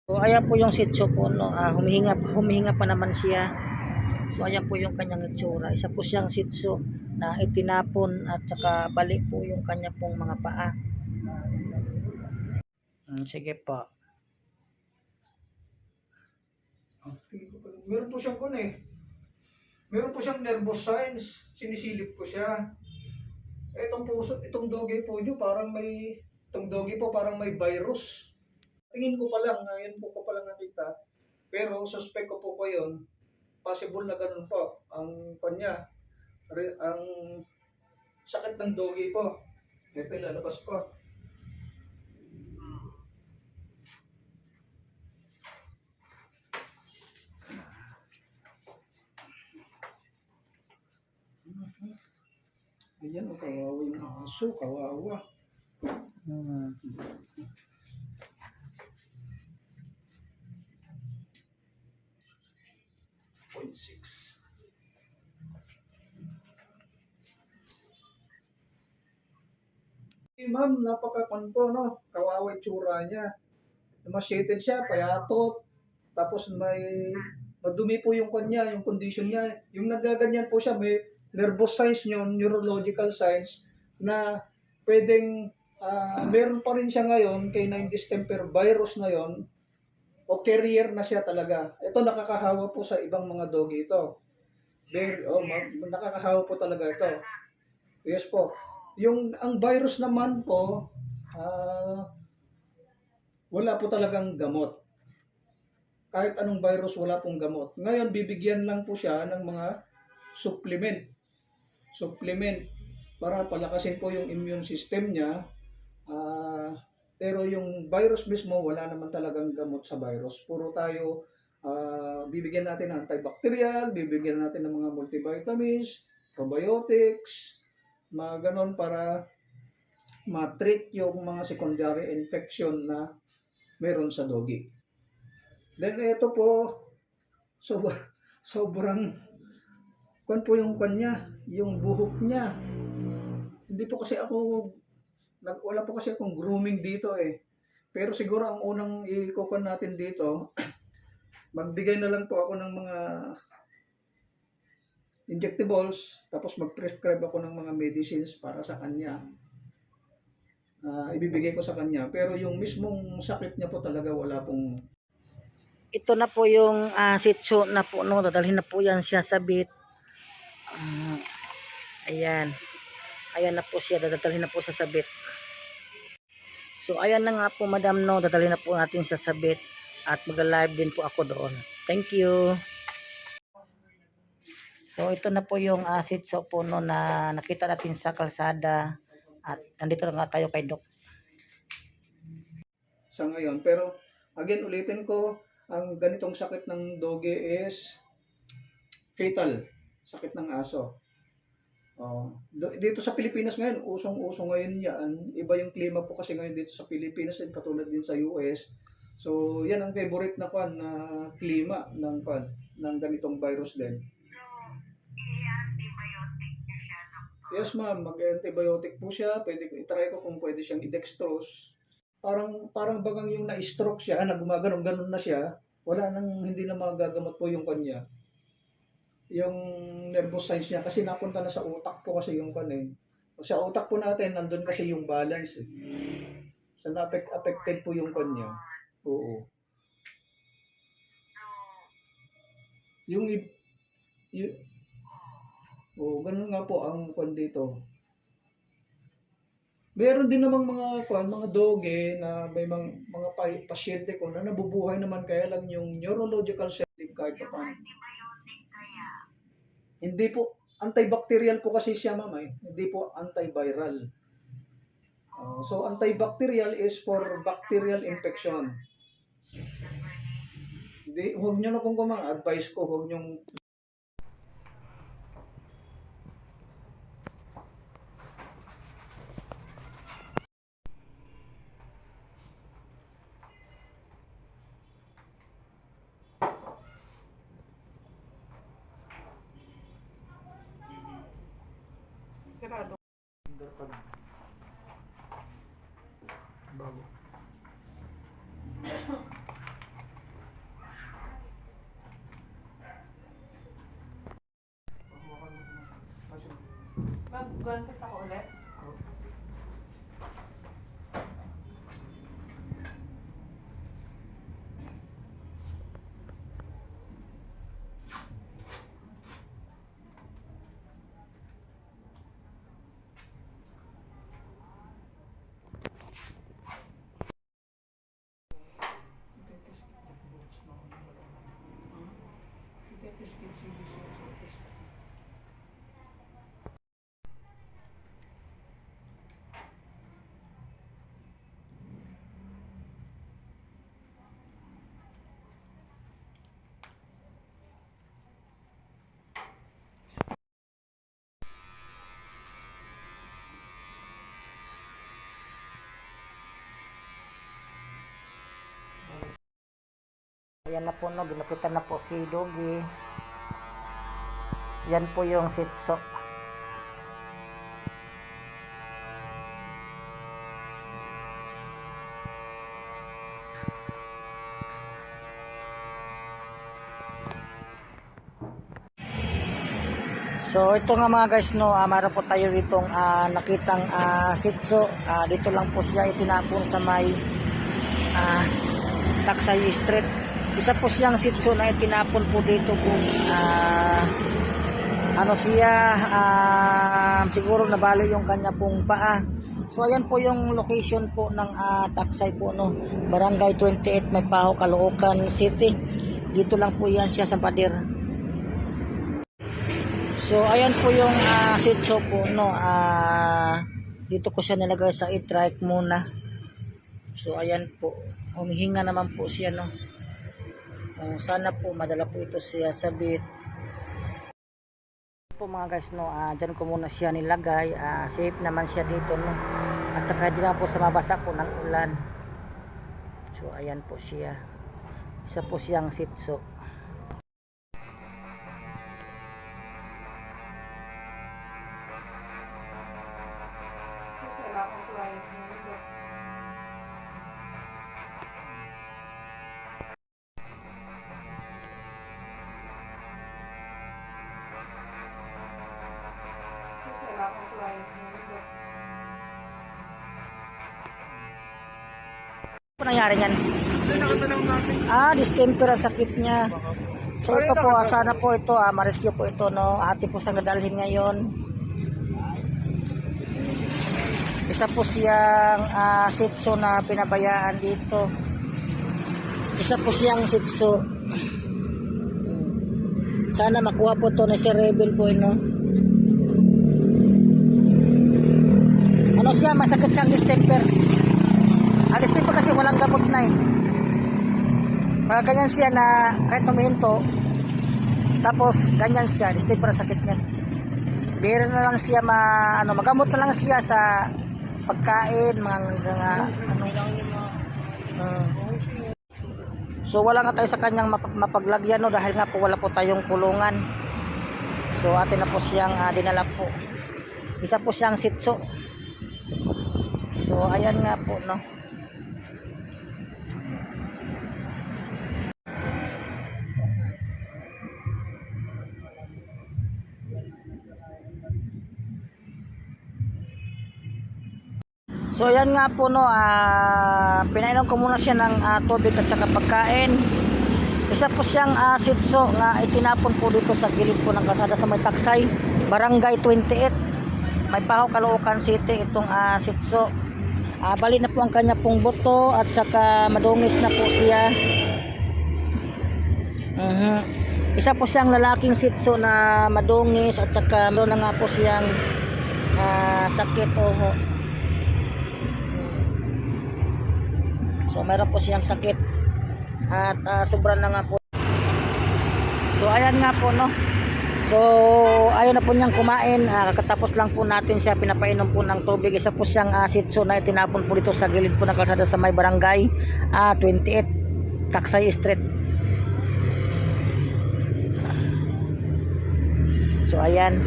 So ayan po yung Shih Tzu po, no, humihinga pa naman siya. So ayan po yung kanyang itsura. Isa po siyang Shih Tzu na itinapon at saka balik po yung kanya pong mga paa. Sige po. Meron po siyang meron po siyang nervous signs. Sinisilip ko siya. Itong doggy po nyo, itong doggy po parang may virus. Tingin ko pa lang, ngayon po ko pa lang nakita. Pero suspect ko po yun, possible na ganun po ang kanya. Ang sakit ng doggy po. Ito ilalabas ko. Ayan, kawawa yung aso, kawawa. Hmm. 0.6. Ma'am, napaka-kanto, no? Kawawa yung tsura niya. Emaciated siya, payatot. Tapos madumi po yung kanya, yung condition niya. Yung nagaganyan po siya, may nervous signs niyo, neurological signs na pwedeng meron pa rin siya ngayon kay 9 distemper virus na yon o carrier na siya talaga. Ito nakakahawa po sa ibang mga doggy ito. Nakakahawa po talaga ito. Yes po. Ang virus naman po, wala po talagang gamot. Kahit anong virus, wala pong gamot. Ngayon, bibigyan lang po siya ng mga supplement. Supplement para palakasin po yung immune system niya. Pero yung virus mismo, wala naman talagang gamot sa virus. Puro tayo, bibigyan natin ng antibacterial, bibigyan natin ng mga multivitamins, probiotics, mga ganon para ma-treat yung mga secondary infection na meron sa doggy. Then ito po, sobrang po yung kanya, yung buhok niya. Hindi po kasi wala po kasi akong grooming dito eh. Pero siguro ang unang ikukon natin dito, magbigay na lang po ako ng mga injectables, tapos mag-prescribe ako ng mga medicines para sa kanya. Ibibigay ko sa kanya. Pero yung mismong sakit niya po talaga wala pong... Ito na po yung Shih Tzu na po, no, dadalhin na po yan siya sa vet. Ayan. Ayan na po siya, dadalhin na po siya sa vet. So ayan na nga po madam, no, dadalhin na po natin siya sa vet at magla-live din po ako doon. Thank you. So ito na po yung Shih Tzu po, no, na nakita natin sa kalsada at nandito na nga tayo kay Doc. Sa ngayon, pero again ulitin ko, ang ganitong sakit ng doggy is fatal, sakit ng aso. Dito sa Pilipinas ngayon, usong-uso ngayon yan. Iba yung klima po kasi ngayon dito sa Pilipinas, katulad din sa US. So, yan ang favorite na klima ng ganitong virus din. Yes ma'am, mag-antibiotic po siya. I-try ko kung pwede siyang i-dextrose. Parang bagang yung na-stroke siya, na gumaganon-ganon na siya, hindi na magagamot po yung kanya. Yung nervous signs niya kasi napunta na sa utak po kasi yung sa utak po natin nandun kasi yung balance eh. So affected po yung kanya. Oo. Yung ganun nga po ang dito. Meron din namang mga doggy na may mga pasyente ko na nabubuhay naman, kaya lang yung neurological setting kahit pa paano. Hindi po, antibacterial po kasi siya ma'am eh. Hindi po antiviral. So antibacterial is for bacterial infection. Huwag nyo na pong advice ko, huwag nyo sarado. Bago. Mag-golfes ako ulit. Ayan na po, no, ginapitan na po si Doggy. Yan po yung sitso. So ito nga mga guys, no, meron po tayo ditong nakitang sitso. Dito lang po siya itinapon sa may Taksay Street. Isa po siyang sitso na itinapon po dito po. Ano siya, siguro nabalo yung kanya pong paa. So ayan po yung location po ng Taksay po, no, Barangay 28, May Paho, Caloocan City. Dito lang po yan siya sa pader. So ayan po yung sitso po, no. Dito ko siya nilagay sa i-trike muna. So ayan po, humihinga naman po siya, no. Sana po madala po ito siya sa bit. Po mga guys, no, dyan ko muna siya nilagay. Safe naman siya dito, no. At saka di na po sa mabasa po ng ulan. So ayan po siya. Isa po siyang sitso. Ano nangyari niyan? Distemper ang sakit niya. So ito po, sana po ito, ma-rescue po ito, no. Ate po siyang nadalhin ngayon. Isa po siyang sitso na pinabayaan dito. Isa po siyang sitso. Sana makuha po ito na si Rebel po, no. Ano siya, masakit siyang distemper. Distemper kasi walang gamot na eh. Pag ganyan siya na kahit tumihinto, tapos ganyan siya, distemper ang sakit niya. Bira na lang siya magamot na lang siya sa pagkain, mga so wala nga tayo sa kanyang mapaglagyan, no, dahil nga po wala po tayong kulungan. So atin na po siyang dinala po. Isa po siyang sitso. So ayan nga po, no. So ayan nga po, no, pinainom ko muna siya ng tubig at saka pagkain. Isa po siyang sitso nga itinapon po dito sa gilid po ng kalsada sa may Taksay, Barangay 28, May Paho, Caloocan City, itong sitso. Bali na po ang kanya pong buto at saka madungis na po siya. Isa po siyang lalaking sitso na madungis at saka meron na nga po siyang sakit So mayroon po siyang sakit at sobrang na nga po. So ayan nga po, no. So ayaw na po niyang kumain. Kakatapos lang po natin siya pinapainom po ng tubig. Isa po siyang sitso na itinapon po dito sa gilid po ng kalsada sa may Barangay 28, Taksay Street. So ayan.